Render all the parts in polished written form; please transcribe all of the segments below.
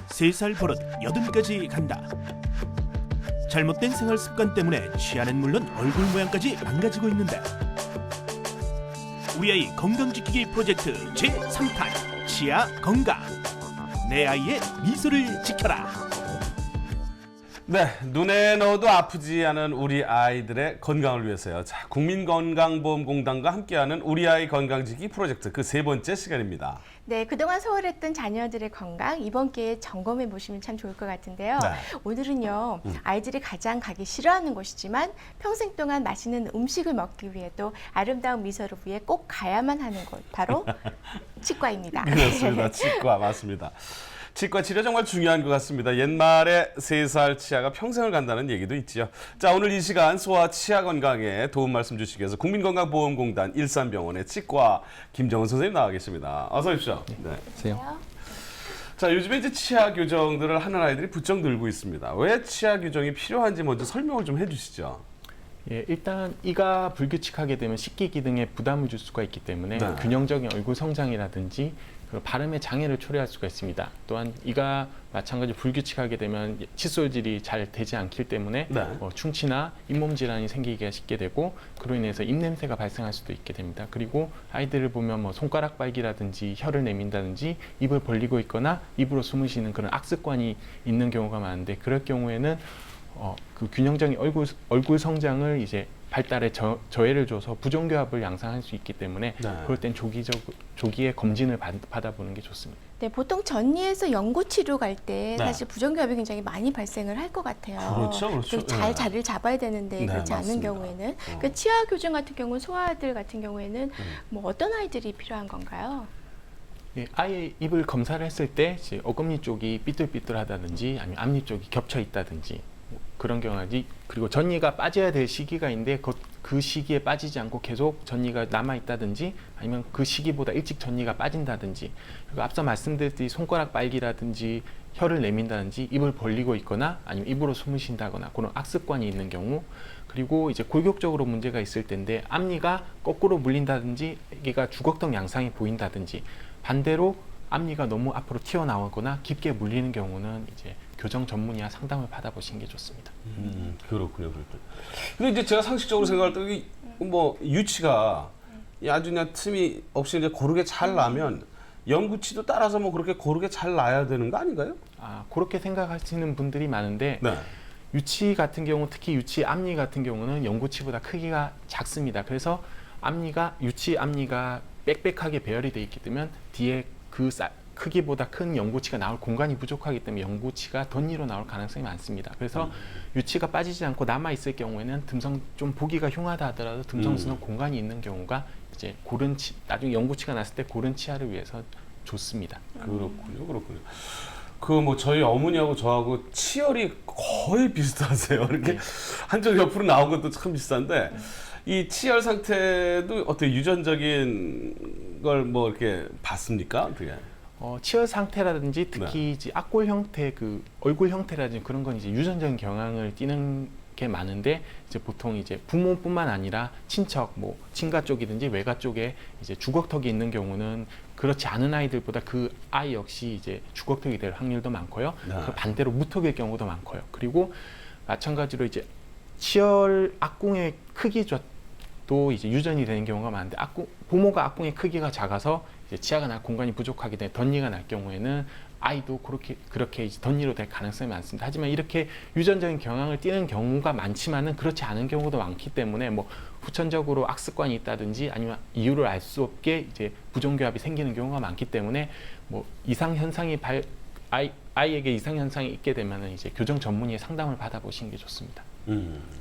3살 버릇 80까지 간다. 잘못된 생활 습관 때문에 치아는 물론 얼굴 모양까지 망가지고 있는데 우리 아이 건강지키기 프로젝트 제3탄 치아 건강. 내 아이의 미소를 지켜라. 네, 눈에 넣어도 아프지 않은 우리 아이들의 건강을 위해서요. 자, 국민건강보험공단과 함께하는 우리 아이 건강지키기 프로젝트 그 3번째 시간입니다. 네, 그동안 소홀했던 자녀들의 건강 이번 기회에 점검해 보시면 참 좋을 것 같은데요. 네. 오늘은요, 아이들이 가장 가기 싫어하는 곳이지만 평생 동안 맛있는 음식을 먹기 위해도 아름다운 미소를 위해 꼭 가야만 하는 곳, 바로 치과입니다. 그렇습니다. 치과 맞습니다. 치과 치료 정말 중요한 것 같습니다. 옛말에 3살 치아가 평생을 간다는 얘기도 있지요. 자, 오늘 이 시간 소아 치아 건강에 도움 말씀 주시기 위해서 국민건강보험공단 일산병원의 치과 김정은 선생님 나와 계십니다. 어서 오십시오. 네. 안녕하세요. 자, 요즘에 이제 치아 교정들을 하는 아이들이 부쩍 늘고 있습니다. 왜 치아 교정이 필요한지 먼저 설명을 좀 해주시죠. 예, 일단 이가 불규칙하게 되면 식기 기능에 부담을 줄 수가 있기 때문에 네. 균형적인 얼굴 성장이라든지 발음의 장애를 초래할 수가 있습니다. 또한 이가 마찬가지로 불규칙하게 되면 칫솔질이 잘 되지 않기 때문에 네. 충치나 잇몸 질환이 생기기가 쉽게 되고 그로 인해서 입냄새가 발생할 수도 있게 됩니다. 그리고 아이들을 보면 손가락 빨기라든지 혀를 내민다든지 입을 벌리고 있거나 입으로 숨을 쉬는 그런 악습관이 있는 경우가 많은데 그럴 경우에는 그 균형적인 얼굴 성장을 이제 발달에 저해를 줘서 부종교합을 양상할 수 있기 때문에 네. 그럴 땐 조기에 검진을 받아보는 게 좋습니다. 네, 보통 전이에서 연고 치료 갈 때 네. 사실 부정교합이 굉장히 많이 발생을 할 것 같아요. 그렇죠, 그렇죠. 잘 네. 자리를 잡아야 되는데 네, 그렇지 맞습니다. 않은 경우에는 그 치아 교정 같은 경우는 소아들 같은 경우에는 뭐 어떤 아이들이 필요한 건가요? 예, 아이의 입을 검사를 했을 때 이제 어금니 쪽이 삐뚤삐뚤하다든지 아니면 앞니 쪽이 겹쳐 있다든지 그런 경우지. 그리고 전이가 빠져야 될 시기가 있는데 그 시기에 빠지지 않고 계속 전이가 남아 있다든지 아니면 그 시기보다 일찍 전이가 빠진다든지 그리고 앞서 말씀드렸듯이 손가락 빨기라든지 혀를 내민다든지 입을 벌리고 있거나 아니면 입으로 숨을 쉰다거나 그런 악습관이 있는 경우 그리고 이제 골격적으로 문제가 있을 텐데 앞니가 거꾸로 물린다든지 애기가 주걱턱 양상이 보인다든지 반대로 앞니가 너무 앞으로 튀어나오거나 깊게 물리는 경우는 이제 교정 전문의와 상담을 받아보시는 게 좋습니다. 그렇군요. 근데 이제 제가 상식적으로 생각할 때 뭐 유치가 아주 그냥 틈이 없이 이제 고르게 잘 나면 영구치도 따라서 뭐 그렇게 고르게 잘 나야 되는 거 아닌가요? 그렇게 생각하시는 분들이 많은데 네. 유치 같은 경우 특히 유치 앞니 같은 경우는 영구치보다 크기가 작습니다. 그래서 유치 앞니가 빽빽하게 배열이 되어 있기 때문에 뒤에 그 크기보다 큰 영구치가 나올 공간이 부족하기 때문에 영구치가 덧니로 나올 가능성이 많습니다. 그래서 유치가 빠지지 않고 남아 있을 경우에는 좀 보기가 흉하다 하더라도 듬성스러운 공간이 있는 경우가 이제 나중에 영구치가 났을 때 고른 치아를 위해서 좋습니다. 그렇군요. 그 뭐 저희 어머니하고 저하고 치열이 거의 비슷하세요. 이렇게 한쪽 옆으로 나온 것도 참 비슷한데 이 치열 상태도 어떻게 유전적인 걸 뭐 이렇게 봤습니까? 어떻게? 치열 상태라든지 특히 이제 악골 형태, 그 얼굴 형태라든지 그런 건 이제 유전적인 경향을 띠는 게 많은데 이제 보통 이제 부모뿐만 아니라 친척, 뭐 친가 쪽이든지 외가 쪽에 이제 주걱턱이 있는 경우는 그렇지 않은 아이들보다 그 아이 역시 이제 주걱턱이 될 확률도 많고요. 그 반대로 무턱일 경우도 많고요. 그리고 마찬가지로 이제 치열 악궁의 크기도 이제 유전이 되는 경우가 많은데 부모가 악궁의 크기가 작아서 이제 치아가 날 공간이 부족하기 때문에 덧니가 날 경우에는 아이도 그렇게 이제 덧니로 될 가능성이 많습니다. 하지만 이렇게 유전적인 경향을 띠는 경우가 많지만은 그렇지 않은 경우도 많기 때문에 뭐 후천적으로 악습관이 있다든지 아니면 이유를 알 수 없게 이제 부종교합이 생기는 경우가 많기 때문에 뭐 이상 현상이 아이에게 이상 현상이 있게 되면은 이제 교정 전문의의 상담을 받아보시는 게 좋습니다.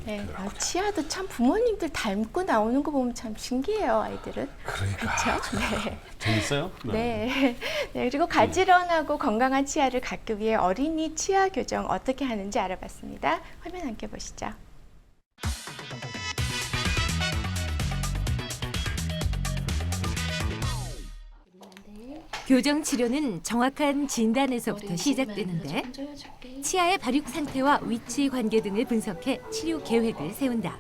네, 치아도 참 부모님들 닮고 나오는 거 보면 참 신기해요, 아이들은. 그러니까. 그렇죠? 네. 재밌어요? 네. 네. 그리고 가지런하고 건강한 치아를 갖기 위해 어린이 치아 교정 어떻게 하는지 알아봤습니다. 화면 함께 보시죠. 교정 치료는 정확한 진단에서부터 시작되는데 치아의 발육 상태와 위치 관계 등을 분석해 치료 계획을 세운다.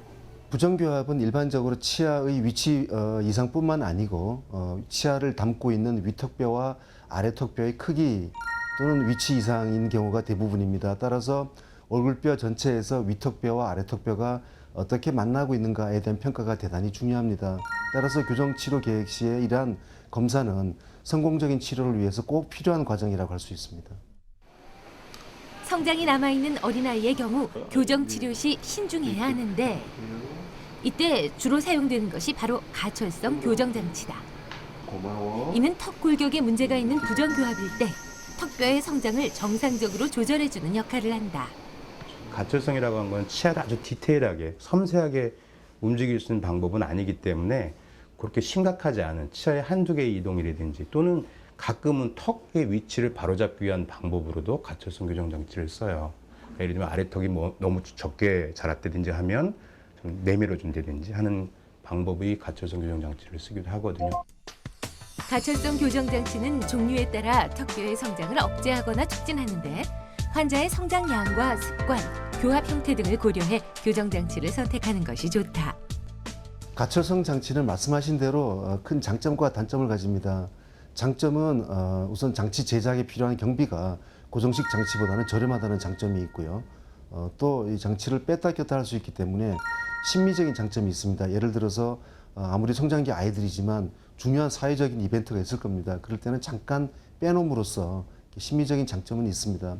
부정교합은 일반적으로 치아의 위치 이상뿐만 아니고 치아를 담고 있는 위턱뼈와 아래턱뼈의 크기 또는 위치 이상인 경우가 대부분입니다. 따라서 얼굴뼈 전체에서 위턱뼈와 아래턱뼈가 어떻게 만나고 있는가에 대한 평가가 대단히 중요합니다. 따라서 교정치료 계획 시에 이러한 검사는 성공적인 치료를 위해서 꼭 필요한 과정이라고 할 수 있습니다. 성장이 남아있는 어린아이의 경우 교정 치료 시 신중해야 하는데 이때 주로 사용되는 것이 바로 가철성 교정 장치다. 이는 턱 골격에 문제가 있는 부정교합일 때 턱뼈의 성장을 정상적으로 조절해주는 역할을 한다. 가철성이라고 하는 건 치아를 아주 디테일하게 섬세하게 움직일 수 있는 방법은 아니기 때문에 그렇게 심각하지 않은 치아의 한두 개의 이동이라든지 또는 가끔은 턱의 위치를 바로잡기 위한 방법으로도 가철성 교정 장치를 써요. 예를 들면 아래턱이 너무 적게 자랐다든지 하면 좀 내밀어 준다든지 하는 방법의 가철성 교정 장치를 쓰기도 하거든요. 가철성 교정 장치는 종류에 따라 턱뼈의 성장을 억제하거나 촉진하는데 환자의 성장량과 습관, 교합 형태 등을 고려해 교정 장치를 선택하는 것이 좋다. 가철성 장치는 말씀하신 대로 큰 장점과 단점을 가집니다. 장점은 우선 장치 제작에 필요한 경비가 고정식 장치보다는 저렴하다는 장점이 있고요. 또 이 장치를 뺐다 꼈다 할 수 있기 때문에 심미적인 장점이 있습니다. 예를 들어서 아무리 성장기 아이들이지만 중요한 사회적인 이벤트가 있을 겁니다. 그럴 때는 잠깐 빼놓음으로써 심미적인 장점은 있습니다.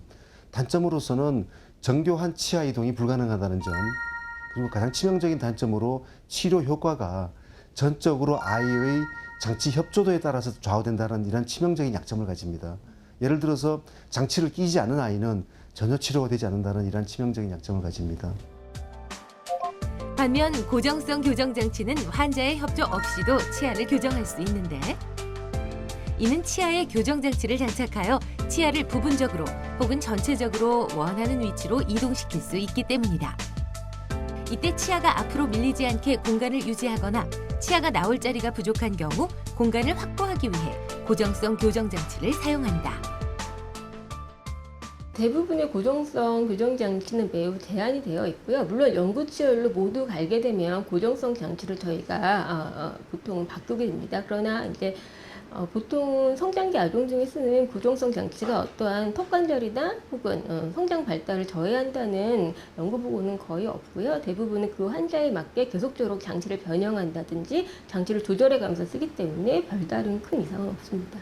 단점으로서는 정교한 치아 이동이 불가능하다는 점, 그리고 가장 치명적인 단점으로 치료 효과가 전적으로 아이의 장치 협조도에 따라서 좌우된다는 이런 치명적인 약점을 가집니다. 예를 들어서 장치를 끼지 않은 아이는 전혀 치료가 되지 않는다는 이런 치명적인 약점을 가집니다. 반면 고정성 교정 장치는 환자의 협조 없이도 치아를 교정할 수 있는데 이는 치아에 교정 장치를 장착하여 치아를 부분적으로 혹은 전체적으로 원하는 위치로 이동시킬 수 있기 때문이다. 이때 치아가 앞으로 밀리지 않게 공간을 유지하거나 치아가 나올 자리가 부족한 경우 공간을 확보하기 위해 고정성 교정 장치를 사용한다. 대부분의 고정성 교정 장치는 매우 제한이 되어 있고요. 물론 연구치열로 모두 갈게 되면 고정성 장치를 저희가 보통 바꾸게 됩니다. 그러나 이제 보통 성장기 아동 중에 쓰는 고정성 장치가 어떠한 턱 관절이나 혹은 성장 발달을 저해한다는 연구 보고는 거의 없고요. 대부분은 그 환자에 맞게 계속적으로 장치를 변형한다든지 장치를 조절해가면서 쓰기 때문에 별다른 큰 이상은 없습니다.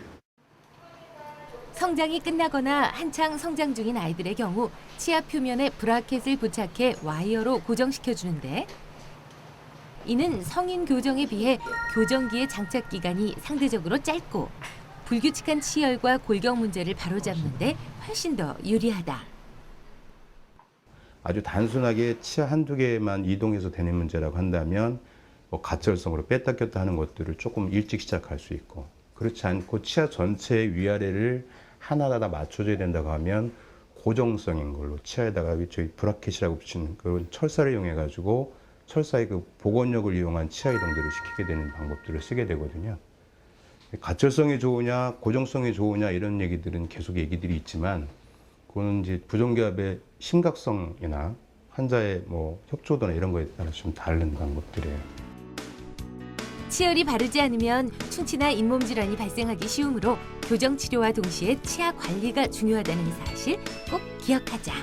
성장이 끝나거나 한창 성장 중인 아이들의 경우 치아 표면에 브라켓을 부착해 와이어로 고정시켜주는데 이는 성인 교정에 비해 교정기의 장착 기간이 상대적으로 짧고 불규칙한 치열과 골격 문제를 바로잡는 데 훨씬 더 유리하다. 아주 단순하게 치아 한두 개만 이동해서 되는 문제라고 한다면 뭐 가철성으로 뺐다 꼈다 하는 것들을 조금 일찍 시작할 수 있고, 그렇지 않고 치아 전체의 위아래를 하나하나 맞춰줘야 된다고 하면 고정성인 걸로 치아에다가 저희 브라켓이라고 붙이는 그런 철사를 이용해 가지고 철사의 그 복원력을 이용한 치아 이동들을 시키게 되는 방법들을 쓰게 되거든요. 가철성이 좋으냐 고정성이 좋으냐 이런 얘기들은 계속 얘기들이 있지만 그거는 이제 부정교합의 심각성이나 환자의 뭐 협조도나 이런 거에 따라 좀 다른 방법들이에요. 치열이 바르지 않으면 충치나 잇몸 질환이 발생하기 쉬우므로 교정 치료와 동시에 치아 관리가 중요하다는 사실 꼭 기억하자.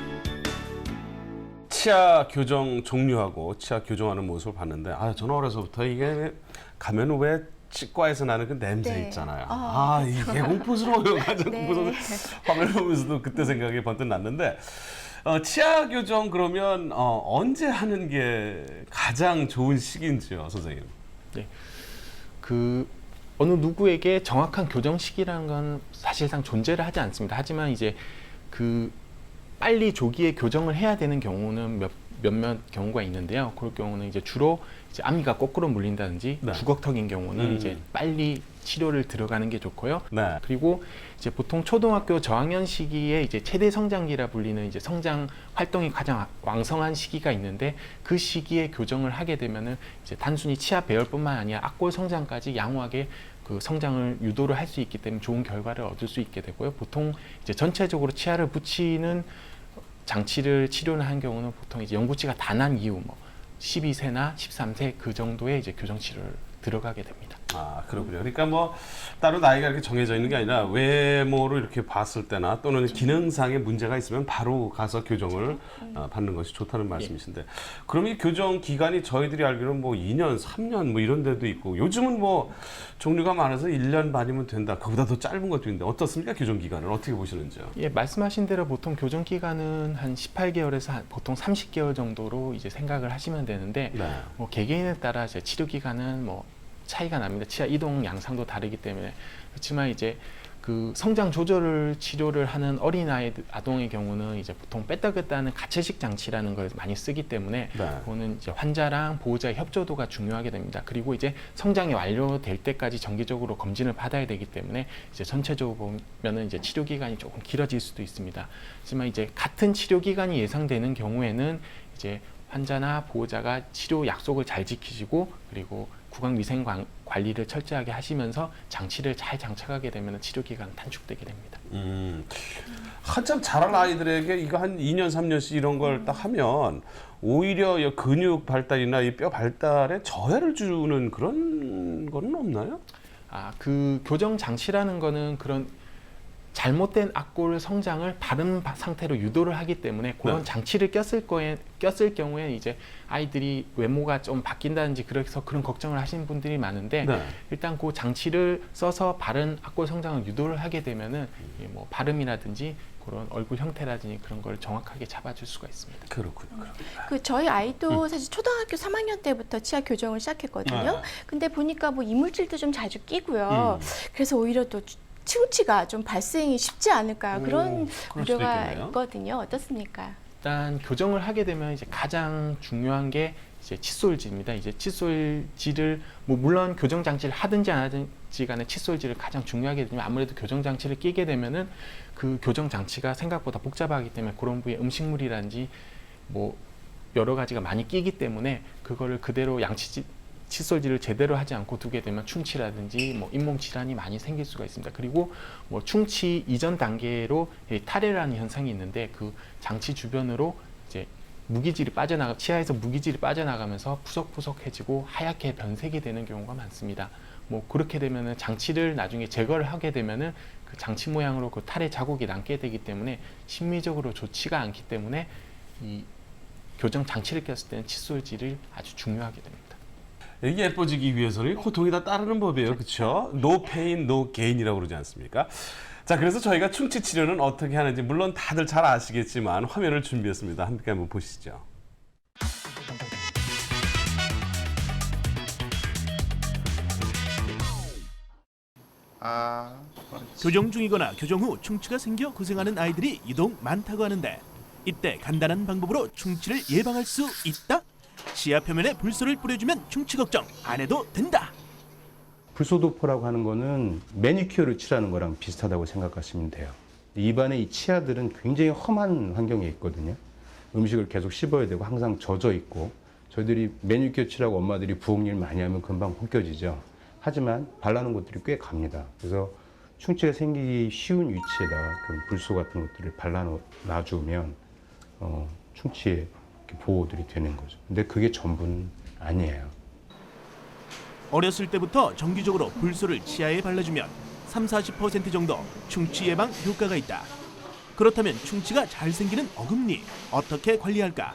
치아 교정 종류하고 치아 교정하는 모습을 봤는데 저는 어려서부터 이게 가면 왜 치과에서 나는 그 냄새 네. 있잖아요. 그렇죠. 이게 공포스러워요. 가장 네. 공포스러워. 화면을 보면서도 그때 생각이 번뜩 났는데 치아 교정 그러면 언제 하는 게 가장 좋은 시기인지요, 선생님? 네. 그 어느 누구에게 정확한 교정 시기라는 건 사실상 존재를 하지 않습니다. 하지만 이제 그 빨리 조기에 교정을 해야 되는 경우는 몇몇 경우가 있는데요. 그럴 경우는 이제 주로 이제 앞니가 거꾸로 물린다든지 네. 주걱턱인 경우는 이제 빨리 치료를 들어가는 게 좋고요. 네. 그리고 이제 보통 초등학교 저학년 시기에 이제 최대 성장기라 불리는 이제 성장 활동이 가장 왕성한 시기가 있는데 그 시기에 교정을 하게 되면은 이제 단순히 치아 배열뿐만 아니라 악골 성장까지 양호하게 그 성장을 유도를 할 수 있기 때문에 좋은 결과를 얻을 수 있게 되고요. 보통 이제 전체적으로 치아를 붙이는 장치를 치료를 한 경우는 보통 이제 영구치가 다 난 이후 뭐 12세나 13세 그 정도의 이제 교정 치료를 들어가게 됩니다. 아, 그렇군요. 그러니까 뭐 따로 나이가 이렇게 정해져 있는 게 아니라 외모로 이렇게 봤을 때나 또는 기능상의 문제가 있으면 바로 가서 교정을 받는 것이 좋다는 말씀이신데, 그럼 이 교정 기간이 저희들이 알기로는 뭐 2년, 3년 뭐 이런 데도 있고, 요즘은 뭐 종류가 많아서 1년 반이면 된다. 그보다 더 짧은 것도 있는데 어떻습니까? 교정 기간을 어떻게 보시는지요? 예, 말씀하신 대로 보통 교정 기간은 한 18개월에서 보통 30개월 정도로 이제 생각을 하시면 되는데, 네. 뭐 개개인에 따라 이제 치료 기간은 뭐 차이가 납니다. 치아 이동 양상도 다르기 때문에. 그렇지만 이제 그 성장 조절을 치료를 하는 어린 아동의 경우는 이제 보통 뺐다 꼈다 하는 가채식 장치라는 걸 많이 쓰기 때문에 네. 그거는 이제 환자랑 보호자의 협조도가 중요하게 됩니다. 그리고 이제 성장이 완료될 때까지 정기적으로 검진을 받아야 되기 때문에 이제 전체적으로 보면은 이제 치료 기간이 조금 길어질 수도 있습니다. 하지만 이제 같은 치료 기간이 예상되는 경우에는 이제 환자나 보호자가 치료 약속을 잘 지키시고, 그리고 구강 위생 관리를 철저하게 하시면서 장치를 잘 장착하게 되면 치료 기간은 단축되게 됩니다. 한참 자란 아이들에게 이거 한 2년, 3년씩 이런 걸 딱 하면 오히려 이 근육 발달이나 이 뼈 발달에 저해를 주는 그런 거는 없나요? 아, 그 교정 장치라는 거는 그런 잘못된 악골 성장을 바른 상태로 유도를 하기 때문에 그런 네. 장치를 꼈을 경우에 이제 아이들이 외모가 좀 바뀐다든지 그래서 그런 걱정을 하시는 분들이 많은데, 네. 일단 그 장치를 써서 바른 악골 성장을 유도를 하게 되면은 뭐 발음이라든지 그런 얼굴 형태라든지 그런 걸 정확하게 잡아줄 수가 있습니다. 그렇군요. 그 저희 아이도 사실 초등학교 3학년 때부터 치아 교정을 시작했거든요. 근데 보니까 뭐 이물질도 좀 자주 끼고요. 그래서 오히려 또 충치가 좀 발생이 쉽지 않을까, 그런 그럴 수도 우려가 있겠네요. 있거든요. 어떻습니까? 일단 교정을 하게 되면 이제 가장 중요한 게 이제 칫솔질입니다. 이제 칫솔질을 뭐 물론 교정 장치를 하든지 안 하든지 간에 칫솔질을 가장 중요하게 되면, 아무래도 교정 장치를 끼게 되면은 그 교정 장치가 생각보다 복잡하기 때문에 그런 부위에 음식물이라든지 뭐 여러 가지가 많이 끼기 때문에 그거를 그대로 칫솔질을 제대로 하지 않고 두게 되면 충치라든지 뭐 잇몸 질환이 많이 생길 수가 있습니다. 그리고 뭐 충치 이전 단계로 탈해라는 현상이 있는데, 그 장치 주변으로 이제 치아에서 무기질이 빠져나가면서 푸석푸석해지고 하얗게 변색이 되는 경우가 많습니다. 뭐 그렇게 되면은 장치를 나중에 제거를 하게 되면은 그 장치 모양으로 그 탈해 자국이 남게 되기 때문에 심미적으로 좋지가 않기 때문에 이 교정 장치를 꼈을 때는 칫솔질을 아주 중요하게 됩니다. 이게 예뻐지기 위해서는 고통이 다 따르는 법이에요. 그렇죠? No pain, no gain이라고 그러지 않습니까? 자, 그래서 저희가 충치 치료는 어떻게 하는지 물론 다들 잘 아시겠지만 화면을 준비했습니다. 함께 한번 보시죠. 교정 중이거나 교정 후 충치가 생겨 고생하는 아이들이 유독 많다고 하는데, 이때 간단한 방법으로 충치를 예방할 수 있다? 치아 표면에 불소를 뿌려주면 충치 걱정 안 해도 된다. 불소도포라고 하는 거는 매니큐어를 칠하는 거랑 비슷하다고 생각하시면 돼요. 입안의 이 치아들은 굉장히 험한 환경에 있거든요. 음식을 계속 씹어야 되고 항상 젖어 있고, 저희들이 매니큐어 칠하고 엄마들이 부엌일 많이 하면 금방 벗겨지죠. 하지만 발라놓은 것들이 꽤 갑니다. 그래서 충치가 생기기 쉬운 위치에다가 그런 불소 같은 것들을 발라놔주면 충치에 보호들이 되는 거죠. 근데 그게 전부는 아니에요. 어렸을 때부터 정기적으로 불소를 치아에 발라주면 30-40% 정도 충치 예방 효과가 있다. 그렇다면 충치가 잘 생기는 어금니 어떻게 관리할까?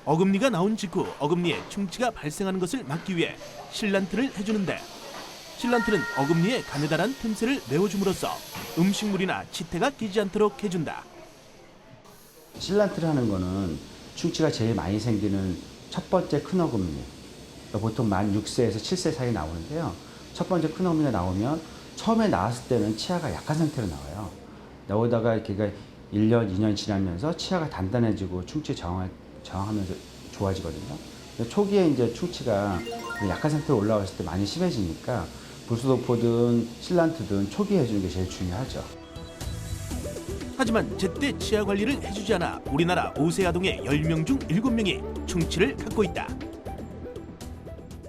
어금니가 나온 직후 어금니에 충치가 발생하는 것을 막기 위해 실란트를 해주는데, 실란트는 어금니에 가느다란 틈새를 메워줌으로써 음식물이나 치태가 끼지 않도록 해준다. 실란트를 하는 거는 충치가 제일 많이 생기는 첫 번째 큰 어금니, 보통 만 6세에서 7세 사이 나오는데요. 첫 번째 큰 어금니가 나오면 처음에 나왔을 때는 치아가 약한 상태로 나와요. 나오다가 걔가 1년, 2년 지나면서 치아가 단단해지고 충치 저항하면서 좋아지거든요. 초기에 이제 충치가 약한 상태로 올라왔을 때 많이 심해지니까 불소도포든 실란트든 초기에 해주는 게 제일 중요하죠. 하지만 제때 치아 관리를 해주지 않아 우리나라 5세 아동의 10명 중 7명이 충치를 갖고 있다.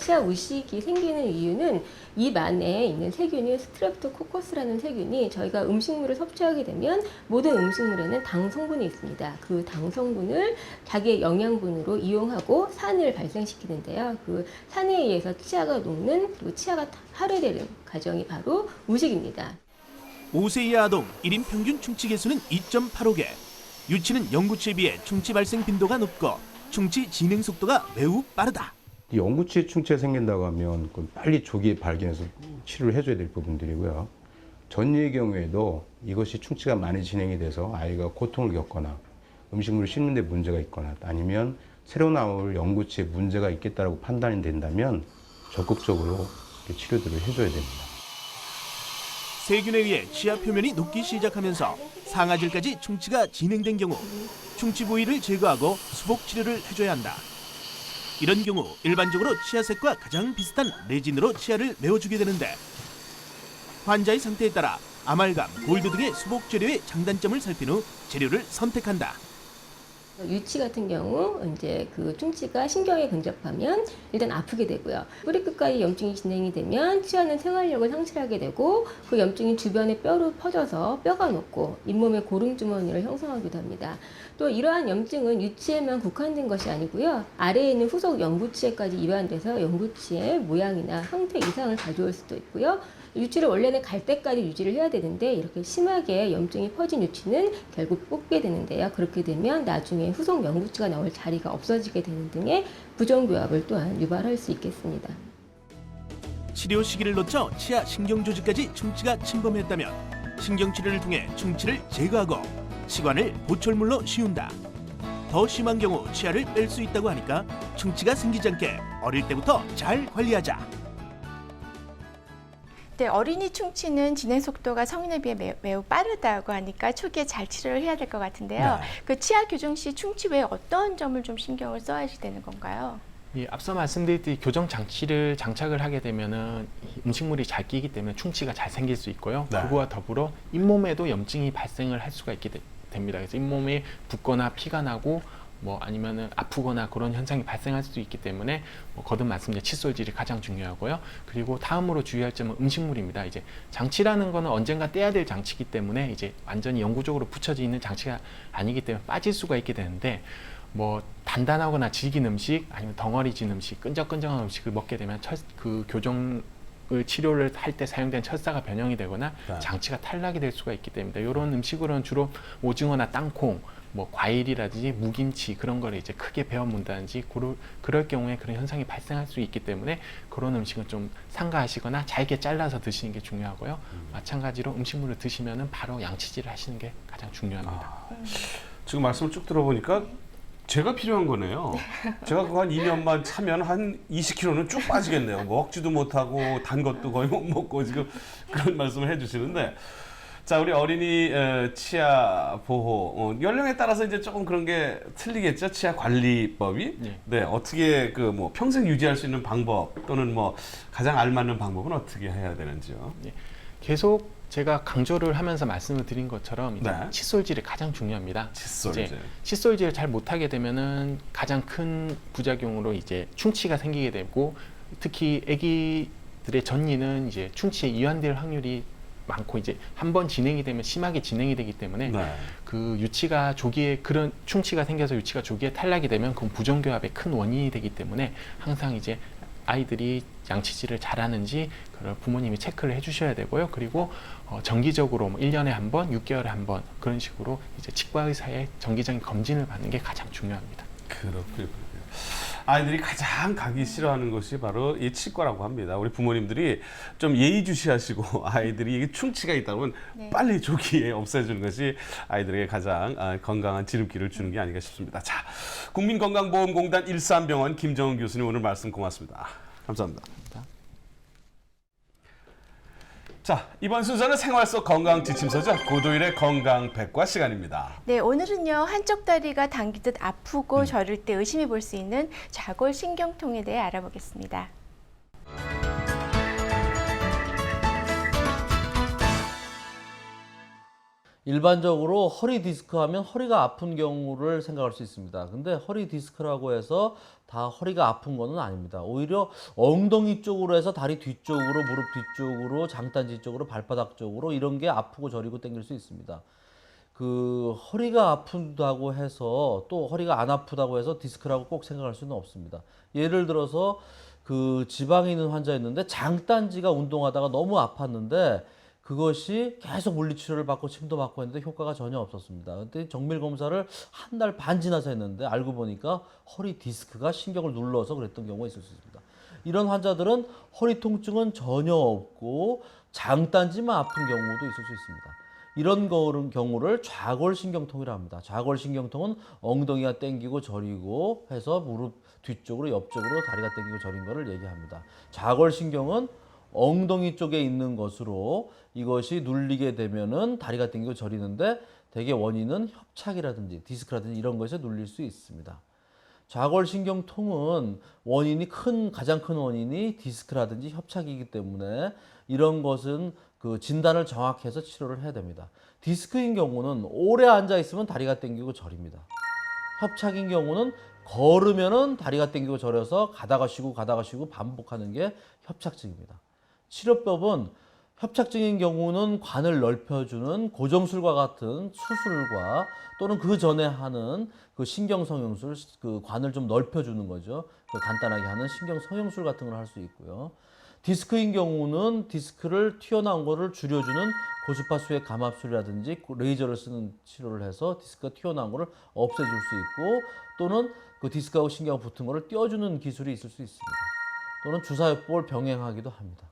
치아 우식이 생기는 이유는 입 안에 있는 세균인 스트랩토코커스라는 세균이 저희가 음식물을 섭취하게 되면 모든 음식물에는 당 성분이 있습니다. 그 당 성분을 자기의 영양분으로 이용하고 산을 발생시키는데요. 그 산에 의해서 치아가 녹는 그리고 치아가 할해되는 과정이 바로 우식입니다. 5세 이하 아동 1인 평균 충치 개수는 2.85개. 유치는 영구치에 비해 충치 발생 빈도가 높고 충치 진행 속도가 매우 빠르다. 이 영구치에 충치가 생긴다고 하면 그건 빨리 조기에 발견해서 치료를 해줘야 될 부분들이고요. 전이의 경우에도 이것이 충치가 많이 진행이 돼서 아이가 고통을 겪거나 음식물을 씹는 데 문제가 있거나 아니면 새로 나올 영구치에 문제가 있겠다고 판단이 된다면 적극적으로 치료들을 해줘야 됩니다. 세균에 의해 치아 표면이 녹기 시작하면서 상아질까지 충치가 진행된 경우 충치 부위를 제거하고 수복 치료를 해줘야 한다. 이런 경우 일반적으로 치아색과 가장 비슷한 레진으로 치아를 메워주게 되는데 환자의 상태에 따라 아말감, 골드 등의 수복 재료의 장단점을 살핀 후 재료를 선택한다. 유치 같은 경우 이제 그 충치가 신경에 근접하면 일단 아프게 되고요. 뿌리 끝까지 염증이 진행이 되면 치아는 생활력을 상실하게 되고 그 염증이 주변의 뼈로 퍼져서 뼈가 녹고 잇몸에 고름 주머니를 형성하기도 합니다. 또 이러한 염증은 유치에만 국한된 것이 아니고요. 아래에 있는 후속 영구치에까지 이완돼서 영구치의 모양이나 형태 이상을 가져올 수도 있고요. 유치를 원래는 갈 때까지 유지를 해야 되는데 이렇게 심하게 염증이 퍼진 유치는 결국 뽑게 되는데요. 그렇게 되면 나중에 후속 영구치가 나올 자리가 없어지게 되는 등의 부정교합을 또한 유발할 수 있겠습니다. 치료 시기를 놓쳐 치아 신경조직까지 충치가 침범했다면 신경치료를 통해 충치를 제거하고 치관을 보철물로 씌운다. 더 심한 경우 치아를 뺄 수 있다고 하니까 충치가 생기지 않게 어릴 때부터 잘 관리하자. 네, 어린이 충치는 진행 속도가 성인에 비해 매우 빠르다고 하니까 초기에 잘 치료를 해야 될 것 같은데요. 네. 그 치아 교정 시 충치 외에 어떤 점을 좀 신경을 써야 되는 건가요? 예, 앞서 말씀드렸듯이 교정 장치를 장착을 하게 되면은 음식물이 잘 끼기 때문에 충치가 잘 생길 수 있고요. 네. 그거와 더불어 잇몸에도 염증이 발생을 할 수가 됩니다. 그래서 잇몸에 붓거나 피가 나고 뭐 아니면은 아프거나 그런 현상이 발생할 수도 있기 때문에 거듭 말씀드린 칫솔질이 가장 중요하고요. 그리고 다음으로 주의할 점은 음식물입니다. 이제 장치라는 거는 언젠가 떼야 될 장치이기 때문에 이제 완전히 영구적으로 붙여져 있는 장치가 아니기 때문에 빠질 수가 있게 되는데 뭐 단단하거나 질긴 음식 아니면 덩어리진 음식, 끈적끈적한 음식을 먹게 되면 그 교정을 치료를 할 때 사용된 철사가 변형이 되거나 네. 장치가 탈락이 될 수가 있기 때문에 이런 음식으로는 주로 오징어나 땅콩, 뭐 과일이라든지 무김치 그런 거를 이제 크게 베어 문다든지 그럴 경우에 그런 현상이 발생할 수 있기 때문에 그런 음식은 좀 삼가하시거나 잘게 잘라서 드시는 게 중요하고요. 마찬가지로 음식물을 드시면은 바로 양치질을 하시는 게 가장 중요합니다. 지금 말씀을 쭉 들어보니까 제가 필요한 거네요. 제가 그거 한 2년만 차면 한 20kg는 쭉 빠지겠네요. 먹지도 못하고 단 것도 거의 못 먹고 지금 그런 말씀을 해주시는데 자, 우리 어린이 치아 보호 연령에 따라서 이제 조금 그런 게 틀리겠죠. 치아 관리법이. 네. 네, 어떻게 그 뭐 평생 유지할 수 있는 방법 또는 뭐 가장 알맞는 방법은 어떻게 해야 되는지요? 네. 계속 제가 강조를 하면서 말씀을 드린 것처럼 이제 네. 칫솔질이 가장 중요합니다. 칫솔질. 이제 칫솔질을 잘 못하게 되면은 가장 큰 부작용으로 이제 충치가 생기게 되고 특히 아기들의 전이는 이제 충치에 이완될 확률이 많고 이제 한번 진행이 되면 심하게 진행이 되기 때문에 네. 그 유치가 조기에 그런 충치가 생겨서 유치가 조기에 탈락이 되면 그건 부정교합의 큰 원인이 되기 때문에 항상 이제 아이들이 양치질을 잘하는지 그걸 부모님이 체크를 해주셔야 되고요. 그리고 정기적으로 뭐 1년에 한 번, 6개월에 한 번 그런 식으로 이제 치과 의사의 정기적인 검진을 받는 게 가장 중요합니다. 그렇군요. 아이들이 가장 가기 싫어하는 것이 바로 이 치과라고 합니다. 우리 부모님들이 좀 예의주시하시고 아이들이 이게 충치가 있다 그러면 네. 빨리 조기에 없애주는 것이 아이들에게 가장 건강한 지름길을 주는 게 아닌가 싶습니다. 자, 국민건강보험공단 일산병원 김정은 교수님 오늘 말씀 고맙습니다. 감사합니다. 자, 이번 순서는 생활 속 건강 지침서죠. 고도일의 건강 백과 시간입니다. 네, 오늘은요 한쪽 다리가 당기듯 아프고 저릴 때 의심해 볼 수 있는 좌골 신경통에 대해 알아보겠습니다. 일반적으로 허리 디스크 하면 허리가 아픈 경우를 생각할 수 있습니다. 근데 허리 디스크라고 해서 다 허리가 아픈 거는 아닙니다. 오히려 엉덩이 쪽으로 해서 다리 뒤쪽으로, 무릎 뒤쪽으로, 장단지 쪽으로, 발바닥 쪽으로 이런 게 아프고 저리고 당길 수 있습니다. 그 허리가 아프다고 해서 또 허리가 안 아프다고 해서 디스크라고 꼭 생각할 수는 없습니다. 예를 들어서 그 지방에 있는 환자였는데 장단지가 운동하다가 너무 아팠는데 그것이 계속 물리치료를 받고 침도 맞고 했는데 효과가 전혀 없었습니다. 그때 정밀 검사를 한 달 반 지나서 했는데 알고 보니까 허리 디스크가 신경을 눌러서 그랬던 경우가 있을 수 있습니다. 이런 환자들은 허리 통증은 전혀 없고 장단지만 아픈 경우도 있을 수 있습니다. 이런 경우를 좌골신경통이라 합니다. 좌골신경통은 엉덩이가 땡기고 저리고 해서 무릎 뒤쪽으로 옆쪽으로 다리가 땡기고 저린 거를 얘기합니다. 좌골신경은 엉덩이 쪽에 있는 것으로 이것이 눌리게 되면은 다리가 땡기고 저리는데 대개 원인은 협착이라든지 디스크라든지 이런 것에 눌릴 수 있습니다. 좌골신경통은 가장 큰 원인이 디스크라든지 협착이기 때문에 이런 것은 그 진단을 정확히 해서 치료를 해야 됩니다. 디스크인 경우는 오래 앉아 있으면 다리가 땡기고 저립니다. 협착인 경우는 걸으면은 다리가 땡기고 저려서 가다가 쉬고 반복하는 게 협착증입니다. 치료법은 협착증인 경우는 관을 넓혀주는 고정술과 같은 수술과 또는 그 전에 하는 그 신경성형술, 그 관을 좀 넓혀주는 거죠. 그 간단하게 하는 신경성형술 같은 걸 할 수 있고요. 디스크인 경우는 디스크를 튀어나온 거를 줄여주는 고주파 수액 감압술이라든지 레이저를 쓰는 치료를 해서 디스크가 튀어나온 거를 없애줄 수 있고 또는 그 디스크하고 신경하고 붙은 거를 떼어주는 기술이 있을 수 있습니다. 또는 주사요법을 병행하기도 합니다.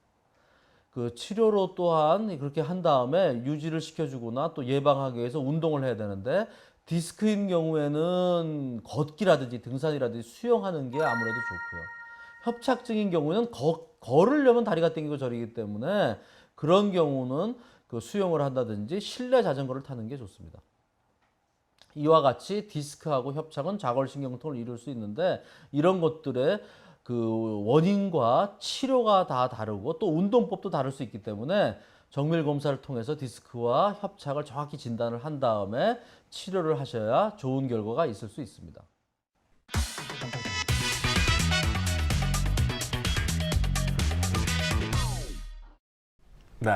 그 치료로 또한 그렇게 한 다음에 유지를 시켜주거나 또 예방하기 위해서 운동을 해야 되는데 디스크인 경우에는 걷기라든지 등산이라든지 수영하는 게 아무래도 좋고요. 협착증인 경우에는 걸으려면 다리가 땡기고 저리기 때문에 그런 경우는 그 수영을 한다든지 실내 자전거를 타는 게 좋습니다. 이와 같이 디스크하고 협착은 좌골신경통을 이룰 수 있는데 이런 것들의 그 원인과 치료가 다 다르고 또 운동법도 다를 수 있기 때문에 정밀 검사를 통해서 디스크와 협착을 정확히 진단을 한 다음에 치료를 하셔야 좋은 결과가 있을 수 있습니다. 네.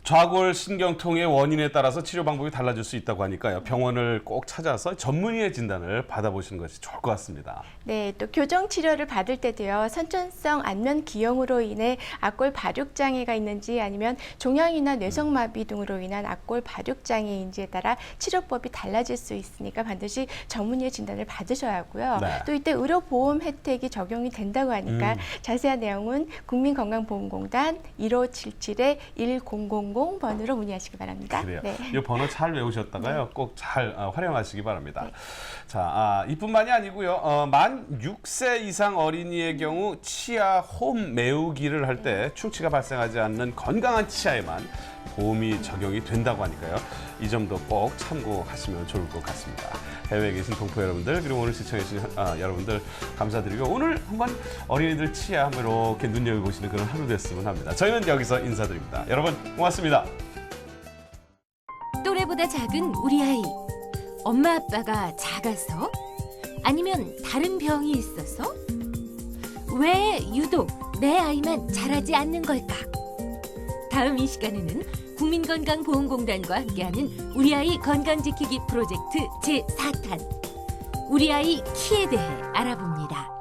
좌골신경통의 원인에 따라서 치료 방법이 달라질 수 있다고 하니까요. 병원을 꼭 찾아서 전문의의 진단을 받아보시는 것이 좋을 것 같습니다. 네, 또 교정 치료를 받을 때도요. 선천성 안면 기형으로 인해 악골 발육 장애가 있는지 아니면 종양이나 뇌성마비 등으로 인한 악골 발육 장애인지에 따라 치료법이 달라질 수 있으니까 반드시 전문의의 진단을 받으셔야 하고요. 네. 또 이때 의료보험 혜택이 적용이 된다고 하니까 자세한 내용은 국민건강보험공단 1577-1000 번으로 문의하시기 바랍니다. 그래요. 네. 이 번호 잘 외우셨다가요. 꼭 잘 활용하시기 바랍니다. 네. 자, 이뿐만이 아니고요. 만 6세 이상 어린이의 경우 치아 홈 메우기를 할 때 충치가 발생하지 않는 건강한 치아에만 보험이 적용이 된다고 하니까요. 이 점도 꼭 참고하시면 좋을 것 같습니다. 해외에 계신 동포 여러분들 그리고 오늘 시청해주신 여러분들 감사드리고 오늘 한번 어린이들 치아 한번 이렇게 눈여겨보시는 그런 하루 됐으면 합니다. 저희는 여기서 인사드립니다. 여러분 고맙습니다. 또래보다 작은 우리 아이. 엄마 아빠가 작아서? 아니면 다른 병이 있어서? 왜 유독 내 아이만 자라지 않는 걸까? 다음 이 시간에는 국민건강보험공단과 함께하는 우리 아이 건강지키기 프로젝트 제4탄 우리 아이 키에 대해 알아봅니다.